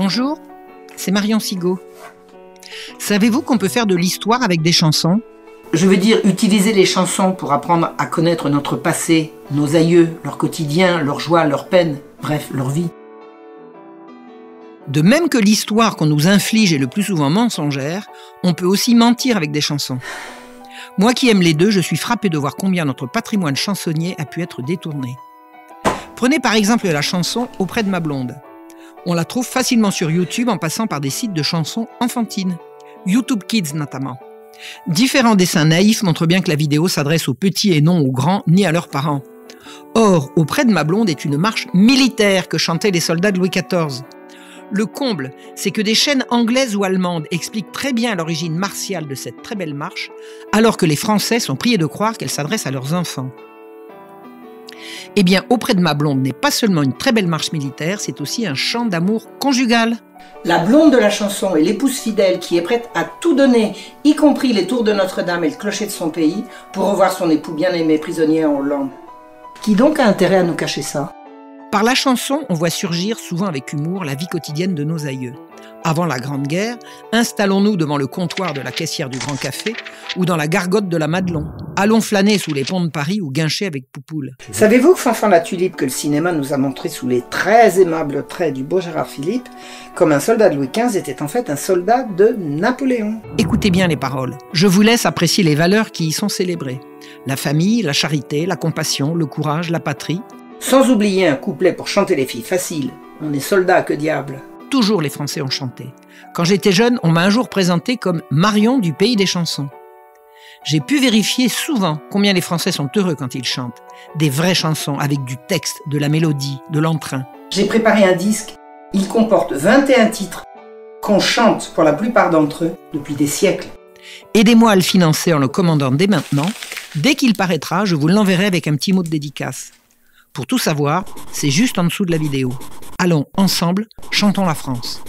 Bonjour, c'est Marion Sigaud. Savez-vous qu'on peut faire de l'histoire avec des chansons ? Je veux dire utiliser les chansons pour apprendre à connaître notre passé, nos aïeux, leur quotidien, leurs joies, leurs peines, bref, leur vie. De même que l'histoire qu'on nous inflige est le plus souvent mensongère, on peut aussi mentir avec des chansons. Moi qui aime les deux, je suis frappé de voir combien notre patrimoine chansonnier a pu être détourné. Prenez par exemple la chanson « Auprès de ma blonde ». On la trouve facilement sur YouTube en passant par des sites de chansons enfantines, YouTube Kids notamment. Différents dessins naïfs montrent bien que la vidéo s'adresse aux petits et non aux grands, ni à leurs parents. Or, Auprès de ma blonde est une marche militaire que chantaient les soldats de Louis XIV. Le comble, c'est que des chaînes anglaises ou allemandes expliquent très bien l'origine martiale de cette très belle marche, alors que les Français sont priés de croire qu'elle s'adresse à leurs enfants. Eh bien, Auprès de ma blonde n'est pas seulement une très belle marche militaire, c'est aussi un chant d'amour conjugal. La blonde de la chanson est l'épouse fidèle qui est prête à tout donner, y compris les tours de Notre-Dame et le clocher de son pays, pour revoir son époux bien-aimé prisonnier en Hollande. Qui donc a intérêt à nous cacher ça ? Par la chanson, on voit surgir, souvent avec humour, la vie quotidienne de nos aïeux. Avant la Grande Guerre, installons-nous devant le comptoir de la caissière du Grand Café ou dans la gargote de la Madelon. Allons flâner sous les ponts de Paris ou guincher avec Poupoule. Savez-vous que Fanfan la Tulipe, que le cinéma nous a montré sous les très aimables traits du beau Gérard Philippe, comme un soldat de Louis XV était en fait un soldat de Napoléon. Écoutez bien les paroles. Je vous laisse apprécier les valeurs qui y sont célébrées. La famille, la charité, la compassion, le courage, la patrie. Sans oublier un couplet pour chanter les filles faciles. On est soldats, que diable. Toujours les Français ont chanté. Quand j'étais jeune, on m'a un jour présenté comme Marion du pays des chansons. J'ai pu vérifier souvent combien les Français sont heureux quand ils chantent. Des vraies chansons avec du texte, de la mélodie, de l'entrain. J'ai préparé un disque. Il comporte 21 titres qu'on chante pour la plupart d'entre eux depuis des siècles. Aidez-moi à le financer en le commandant dès maintenant. Dès qu'il paraîtra, je vous l'enverrai avec un petit mot de dédicace. Pour tout savoir, c'est juste en dessous de la vidéo. Allons, ensemble, chantons la France.